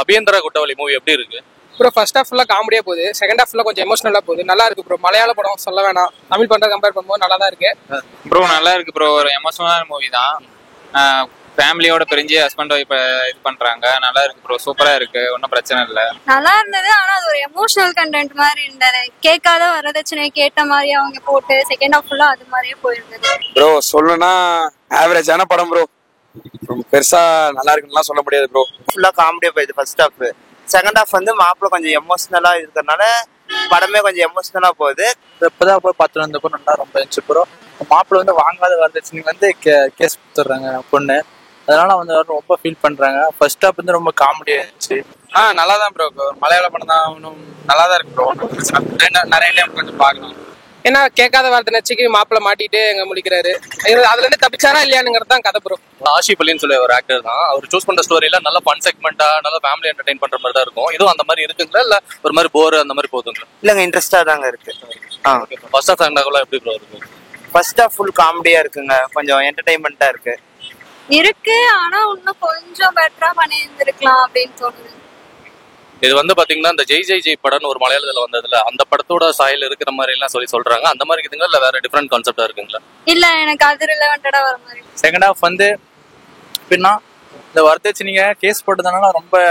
அபியந்தரா குட்டவழி movie எப்படி இருக்கு bro? First half ஃபுல்லாக காமெடியாக போகுது, செகண்ட் ஹாஃப் ஃபுல்லாக கொஞ்சம் எமோஷனலாக போகுது. நல்லா இருக்கு ப்ரோ. மலையாள படம் சொல்ல வேணாம், தமிழ் படம் கம்பேர் பண்ணும்போது நல்லா தான் இருக்கு ப்ரோ. நல்லா இருக்கு ப்ரோ. ஒரு எமோஷனலான மூவி தான். ஃபேமிலியோட பிரிஞ்சு ஹஸ்பண்ட் ஒய்ஃப் இது பண்றாங்க. நல்லா இருக்கு ப்ரோ. சூப்பரா இருக்கு, ஒன்றும் பிரச்சனை இல்லை. நல்லா இருந்தது. ஆனா அது ஒரு எமோஷனல் கண்டென்ட் மாதிரி இருந்தது. கேட்காத வரதட்சணை கேட்ட மாதிரி அவங்க போட்டு செகண்ட் ஹாஃப் ஃபுல்லா அது மாதிரியே போயிருந்தது. ப்ரோ சொல்லணும்னா ஆவரேஜான படம் ப்ரோ. பெருசா நல்லா இருக்குன்னு சொல்ல முடியாது ப்ரோ. ஃபுல்லா காமெடியா போயிடுது ஃபர்ஸ்ட் ஹாஃப். செகண்ட் ஹாஃப் வந்து மாப்பிள்ள கொஞ்சம் எமோஷனலா இருக்கிறதுனால படமே கொஞ்சம் எமோஷனலா போகுது. இப்பதான் போய் பார்த்துட்டு வந்தப்போ நல்லா ரொம்ப இருந்துச்சு ப்ரோ. மாப்பிள்ள வந்து வாங்காத வரதட்சணை வந்து கேஸ் கொடுத்துட்றாங்க பொண்ணு. அதனால வந்து ரொம்ப ஃபீல் பண்றாங்க. ஃபர்ஸ்ட் ஹாஃப் வந்து ரொம்ப காமெடியா இருந்துச்சு. நல்லா தான் ப்ரோ. மலையாள படம் தான், இன்னும் நல்லா தான் இருக்கு ப்ரோ. நிறைய டைம் கொஞ்சம் பார்க்கலாம். ஏன்னா கேட்காத வரதட்சணைக்கு மாப்பிள்ள மாட்டிட்டு எங்க முடிக்கிறாரு. அதுல இருந்து தப்பிச்சாரா இல்லையானுங்கிறது தான் கதை ப்ரோ. ஆஷிப் அலின்னு சொல்லி ஒரு ஆக்டர் தான். அவர் சூஸ் பண்ற ஸ்டோரியில நல்ல ஃபன் செக்மெண்டா, நல்ல ஃபேமிலி என்டர்டைன் பண்ற மாதிரி தான் இருக்கும். இதுவும் அந்த மாதிரி இருக்குங்களா, இல்ல ஒரு மாதிரி போர் அந்த மாதிரி போகுதுங்களா? இல்லங்க, இன்ட்ரெஸ்டா தாங்க இருக்கு. ஃபர்ஸ்ட் ஹாஃப் செகண்ட் ஹாஃப்ல எப்படி ப்ரோ இருக்கு? ஃபர்ஸ்ட் ஹாஃப் ஃபுல் காமெடியா இருக்குங்க, கொஞ்சம் என்டர்டைன்மெண்டா இருக்கு. ஆனா இன்னும் கொஞ்சம் பெட்டரா பண்ணி இருந்திருக்கலாம் அப்படின்னு தோணுது. இது வந்து பாத்தீங்கன்னா இந்த ஜெய் ஜெய் ஜெய் படம்னு ஒரு மலையாளத்துல வந்ததுல அந்த படத்தோட சாயல் இருக்கிற மாதிரி எல்லாம் சொல்றாங்க. அந்த மாதிரி இருக்குங்களா, இல்ல வேற டிஃபரெண்ட் கான்செப்டா இருக்குங்களா? இல்ல, எனக்கு அது ரிலவெண்டடா வர மாதிரி. செகண்ட் ஹாஃப் வந்து எப்படின்னா இந்த வரதட்சணைங்க கேஸ் போட்டதுனால ரொம்ப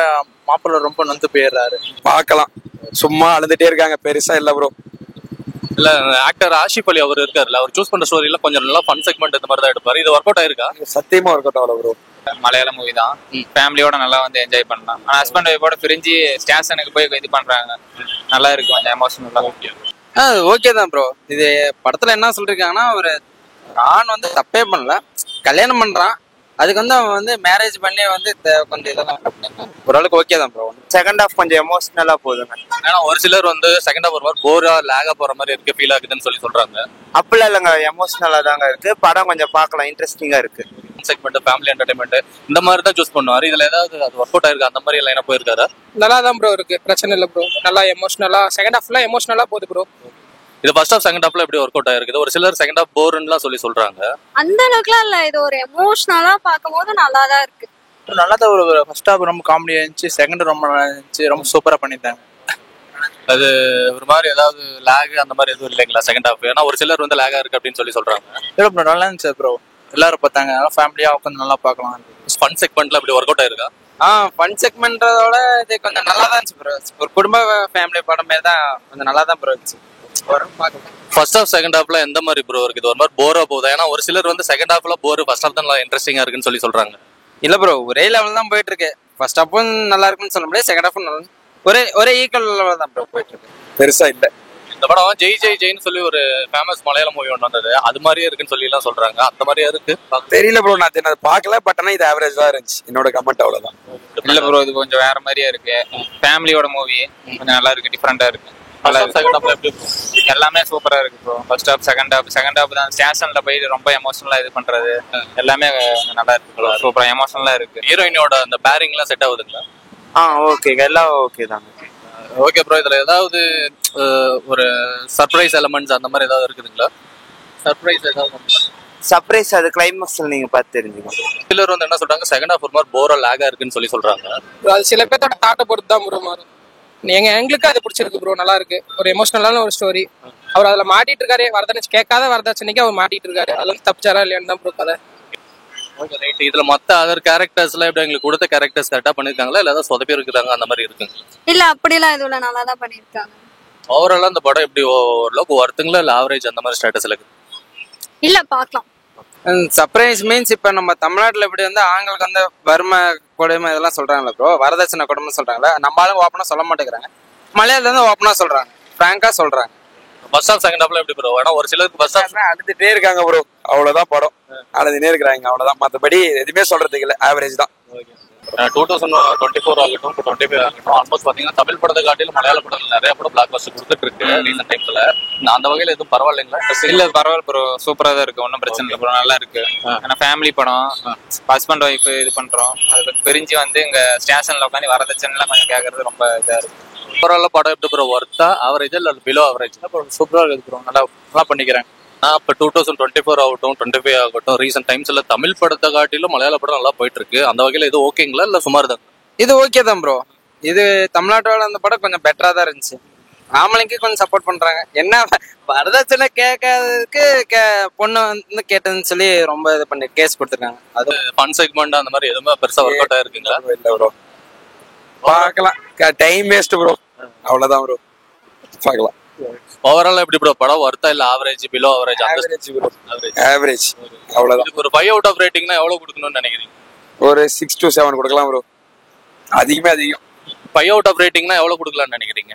மாப்பிள்ள ரொம்ப நொந்து போயிடுறாரு. பார்க்கலாம். சும்மா அழுதுட்டே இருக்காங்க, பெருசா இல்ல ப்ரோ. இல்ல ஆக்டர் ஆஷிப் அலி அவர் இருக்காருல்ல, அவர் சூஸ் பண்ற ஸ்டோரியில கொஞ்சம் நல்லா ஃபன் செக்மெண்ட் இந்த மாதிரி தான் எடுப்பாரு. இது ஒர்க் அவுட் ஆயிருக்கா? சத்தியமா ஒர்க் அவுட் ஆகல ப்ரோ. மலையாள மூவி தான். ஃபேமிலியோட நல்லா வந்து என்ஜாய் பண்ணலாம். ஆனா ஹஸ்பண்ட் ஒய்ஃபோட பிரிஞ்சு ஸ்டேஷனுக்கு போய் இது பண்றாங்க. நல்லா இருக்கு, கொஞ்சம் எமோஷனலா. ஓகே தான் ப்ரோ. இது படத்துல என்ன சொல்லிருக்காங்கன்னா, ஒரு ஆண் வந்து தப்பே பண்ணல, கல்யாணம் பண்றான், அதுக்கு வந்து அவன் வந்து மேரேஜ் பண்ணி வந்து கொஞ்சம் இதெல்லாம் ஓரளவுக்கு ஓகே தான் ப்ரோ. செகண்ட் ஹாஃப் கொஞ்சம் எமோஷனலா போகுதுங்க. ஏன்னா ஒரு சிலர் வந்து செகண்ட் ஹாஃப் ஒரு மாதிரி போரா லேகா போற மாதிரி இருக்கு, ஃபீல் ஆகுதுன்னு சொல்றாங்க. அப்படிலாம் இல்லைங்க, எமோஷனலா தாங்க இருக்கு. படம் கொஞ்சம் பார்க்கலாம், இன்ட்ரெஸ்டிங்கா இருக்கு. செக்மெண்ட், ஃபேமிலி என்டர்டைன்மெண்ட் இந்த மாதிரி தான் சூஸ் பண்ணுவாரு. இதுல ஏதாவது அது ஒர்க் அவுட் ஆயிருக்கு, அந்த மாதிரி எல்லாம் என்ன போயிருக்காரு? நல்லா தான் ப்ரோ இருக்கு, பிரச்சனை இல்லை ப்ரோ. நல்லா எமோஷனலா செகண்ட் ஹாஃப்ல எமோஷனலா போகுது ப்ரோ. இது ஃபர்ஸ்ட் ஹாஃப் செகண்ட் ஹாஃப்ல எப்படி ஒர்க் அவுட் ஆயிருக்கு? ஒரு சிலர் செகண்ட் ஹாஃப் போர்னுலாம் சொல்றாங்க. அந்த அளவுக்குலாம் இல்ல, இது ஒரு எமோஷனலா பார்க்கும்போது நல்லா தான் இருக்கு. நல்லா தான். ஒரு ஃபர்ஸ்ட் ஹாஃப் ரொம்ப காமெடியா இருந்துச்சு, செகண்ட் ரொம்ப நல்லா இருந்துச்சு, ரொம்ப சூப்பரா பண்ணிட்டாங்க. அது ஒரு மாதிரி ஏதாவது லேக் அந்த மாதிரி எதுவும் இல்லைங்களா செகண்ட் ஹாஃப்? ஏன்னா ஒரு சிலர் வந்து லேகா இருக்கு அப்படின்னு சொல்றாங்க. இல்லை ப்ரோ, நல்லா இருந்துச்சு ப்ரோ. எல்லாரும் பார்த்தாங்க, அதனால ஃபேமிலியா உட்காந்து நல்லா பார்க்கலாம். ஃபன் செக்மெண்ட்ல அப்படி ஒர்க் அவுட் ஆயிருக்கா? ஃபன் செக்மெண்ட்டோட இது கொஞ்சம் நல்லா தான் இருந்துச்சு ப்ரோ. ஒரு குடும்ப ஃபேமிலி படமே தான், கொஞ்சம் நல்லா தான் ப்ரோ இருந்துச்சு. ஃபர்ஸ்ட் ஹாஃப் செகண்ட் ஹாஃப்ல எந்த மாதிரி ப்ரோ இருக்கு? இது ஒரு மாதிரி போரா போகுதா? ஏன்னா ஒரு சிலர் வந்து செகண்ட் ஹாஃப்ல போர், ஃபர்ஸ்ட் ஹாஃப் தான் நல்லா இன்ட்ரெஸ்டிங்கா இருக்குன்னு சொல்றாங்க. இல்ல ப்ரோ, ஒரே லெவல் தான் போயிட்டு இருக்கு. ஃபர்ஸ்ட் ஹாஃபும் நல்லா இருக்குன்னு சொல்ல முடியாது, செகண்ட் ஹாஃபும் நல்லா ஒரே ஈக்குவல் லெவல் தான் ப்ரோ போயிட்டு இருக்கு. பெருசா இல்ல. இந்த படம் ஜெய் ஜெய் ஜெய்னு சொல்லி ஒரு ஃபேமஸ் மலையாள மூவி ஒன்று வந்தது, அது மாதிரியே இருக்குன்னு சொல்லி எல்லாம் சொல்றாங்க. அந்த மாதிரியா இருக்கு? தெரியல ப்ரோ, நான் அதை பார்க்கல. பட் ஆனா இது ஆவரேஜ் தான் இருந்துச்சு. என்னோட கமெண்ட் அவ்வளவுதான். இல்ல ப்ரோ, இது கொஞ்சம் வேற மாதிரியா இருக்கு. ஃபேமிலியோட மூவி கொஞ்சம் நல்லா இருக்கு, டிஃபரெண்டா இருக்கு. எல்லாமே சூப்பரா இருக்கு bro. First half second half தான் ஸ்டேஷன்ல போய் ரொம்ப எமோஷனலா இது பண்றது எல்லாமே நல்லா இருக்கு. சூப்பரா எமோஷனலா இருக்கு. ஹீரோயினோட அந்த பேரிங் எல்லாம் செட் ஆகுதுங்களா? ஓகே, எல்லாம் ஓகே தாங்க. Okay bro. இதுல ஏதாவது ஒரு சர்ப்ரைஸ் எலமெண்ட்ஸ் அந்த மாதிரி ஏதாவது இருக்குதுங்களா? சர்ப்ரைஸ் அது கிளைமாக்ஸ்ல நீங்க பார்த்து தெரிஞ்சுக்கணும். சிலர் வந்து என்ன சொல்றாங்க, செகண்ட் ஹாஃப் ஒரு மாதிரி போரா லேகா இருக்குன்னு சொல்றாங்க. அது சில பேர்த்தோட தாட்டை பொறுத்து தான் ப்ரோ மாறும். எங்களுக்கு அது பிடிச்சிருக்கு ப்ரோ, நல்லா இருக்கு. ஒரு எமோஷனலான ஒரு ஸ்டோரி. அவர் அதுல மாட்டிட்டு இருக்காரு, கேட்காத வரதட்சணைக்கு அவர் மாட்டிட்டு இருக்காரு. அதுல இருந்து தப்பிச்சாரா இல்லையான்னு தான் ப்ரோ கதை. இதுல மத்த அதர் கேரக்டர்ஸ் எல்லாம் எப்படி எங்களுக்கு கொடுத்த கேரக்டர்ஸ் கரெக்டா பண்ணிருக்காங்களா, இல்ல ஏதாவது சொதப்பி இருக்கிறாங்க அந்த மாதிரி இருக்குங்க? இல்ல, அப்படிலாம் இதுல நல்லா தான் பண்ணிருக்காங்க. ஓவராலா இந்த படம் எப்படி ஓரளவுக்கு ஒர்த்துங்களா, இல்ல ஆவரேஜ் அந்த மாதிரி ஸ்டேட்டஸ்ல இருக்கு? இல்ல, பார்க்கலாம். சர்ப்ரைஸ் மீன்ஸ் இப்ப நம்ம தமிழ்நாட்டுல இப்படி வந்து ஆண்களுக்கு வந்து வறுமை கொடுமை இதெல்லாம் சொல்றாங்களா ப்ரோ, வரதட்சணை கொடுமை சொல்றாங்களா, நம்ம ஆளுங்க ஓப்பனா சொல்ல மாட்டேங்கிறாங்க. மலையாளத்துல இருந்து ஓப்பனா சொல்றாங்க, பிராங்கா சொல்றாங்க. ஃபர்ஸ்ட் ஹாஃப் செகண்ட் ஹாஃப்ல எப்படி ப்ரோ? ஆனா ஒரு சிலருக்கு ஃபர்ஸ்ட் ஹாஃப் அழுதுட்டே இருக்காங்க ப்ரோ, அவ்வளவுதான் படம். அழுதுனே இருக்கிறாங்க, அவ்வளவுதான். மற்றபடி எதுவுமே சொல்றதுக்கு இல்லை, ஆவரேஜ் தான். 2024 ஆகட்டும், 2025 ஆகட்டும், ஆல்மோஸ்ட் பாத்தீங்கன்னா தமிழ் படத்தை காட்டிலும் மலையாள படங்கள் நிறைய படம் பிளாக் பஸ்டர் கொடுத்துட்டு இருக்கு ரீசெண்ட் டைம்ஸ்ல. அந்த வகையில எதுவும் பரவாயில்லைங்களா? இல்ல, பரவாயில்ல ப்ரோ, சூப்பரா தான் இருக்கு, ஒன்னும் பிரச்சனை இல்லை ப்ரோ, நல்லா இருக்கு. ஏன்னா ஃபேமிலி படம், ஹஸ்பண்ட் ஒய்ஃப் இது பண்றோம், அது பிரிஞ்சு வந்து இங்க ஸ்டேஷன்ல உட்காந்து வரதட்சணை கொஞ்சம் கேட்கறது ரொம்ப இதா இருக்கு. ஓவரால படம் எப்படி ப்ரோ, ஒர்த்தா, ஆவரேஜா இல்ல பிலோ ஆவரேஜ்? சூப்பரா இருக்கு ப்ரோ, நல்லா பண்ணிக்கிறேன். இப்போ 2024 ஆகட்டும், 25 ஆகட்டும், ரீசெண்ட் டைம்ஸ்ல தமிழ் படத்தை காட்டிலும் மலையாள படம் நல்லா போயிட்டு இருக்கு. அந்த வகையில இது ஓகேங்களா, இல்ல சுமார் தான்? இது ஓகே தான் ப்ரோ. இது தமிழ்நாட்டோட அந்த படம் கொஞ்சம் பெட்டரா தான் இருந்துச்சு. ஆம்பளைக்கு கொஞ்சம் சப்போர்ட் பண்றாங்க. என்ன வரதட்சணை கேட்கறதுக்கு பொண்ணு வந்து கேட்டதுன்னு சொல்லி ரொம்ப இது பண்ணி கேஸ் கொடுத்துருக்காங்க. அது ஃபன் செக்மெண்ட் அந்த மாதிரி எதுவுமே பெருசா ஒர்க் அவுட் ஆயிருக்குங்களா? இல்ல ப்ரோ, பார்க்கலாம். டைம் வேஸ்ட் ப்ரோ, அவ்வளவுதான் ப்ரோ. பார்க்கலாம். ஓவரால் எப்படி ப்ரோ படம் ஒர்த்தா இல்ல average below average? Average bro, average அவ்வளவுதான். இதுக்கு ஒரு 5 அவுட் ஆஃப் ரேட்டிங்னா எவ்வளவு கொடுக்கணும்னு நினைக்கிறீங்க? ஒரு 6 to 7 கொடுக்கலாம் ப்ரோ. அதிகமே அதிகம். 5 அவுட் ஆஃப் ரேட்டிங்னா எவ்வளவு கொடுக்கலாம்னு நினைக்கிறீங்க?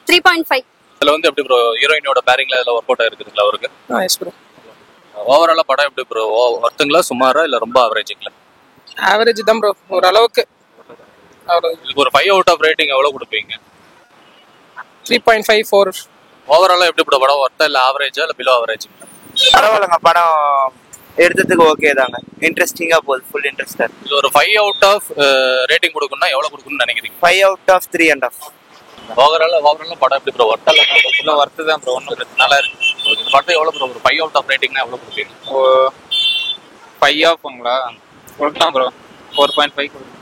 3.5. இதுல வந்து எப்படி ப்ரோ ஹீரோயினோட பேரிங்ல இதுல ஒர்க் அவுட் ஆயிருக்குங்களா அவருக்கு? Yes bro. ஓவராலா படம் எப்படி ப்ரோ, ஒர்த்துங்களா சுமாரா இல்ல ரொம்ப ஆவரேஜுங்களா? ஆவரேஜ் தான் ப்ரோ, ஓரளவுக்கு. இதுக்கு ஒரு 5 அவுட் ஆஃப் ரேட்டிங் எவ்வளவு கொடுப்பீங்க? 3.5, 4. ஓவராலா எப்படி ப்ரோ படம் ஒர்த்தா இல்ல ஆவரேஜா இல்ல பிலோ ஆவரேஜ்? பரவாயில்லைங்க, படம் எடுத்ததுக்கு ஓகே தாங்க. இன்ட்ரெஸ்டிங்கா போகுது, ஃபுல் இன்ட்ரெஸ்டா. இது ஒரு 5 அவுட் ஆஃப் ரேட்டிங் கொடுக்கணும்னா எவ்வளவு கொடுக்கணும்னு நினைக்கிறீங்க? 5 out of 3.5. ஓவராலா படம் எப்படி ப்ரோ ஒர்த்தா இல்ல ஒர்த்து தான் ப்ரோ, ஒன்றும் நல்லா இருக்கு. இந்த படத்தை எவ்வளவு ப்ரோ ஒரு 5 அவுட் ஆஃப் ரேட்டிங்னா எவ்வளவு கொடுப்பீங்க? 5 ஆஃப்ங்களா கொடுக்கலாம் ப்ரோ, 4.5 கொடுக்கலாம்.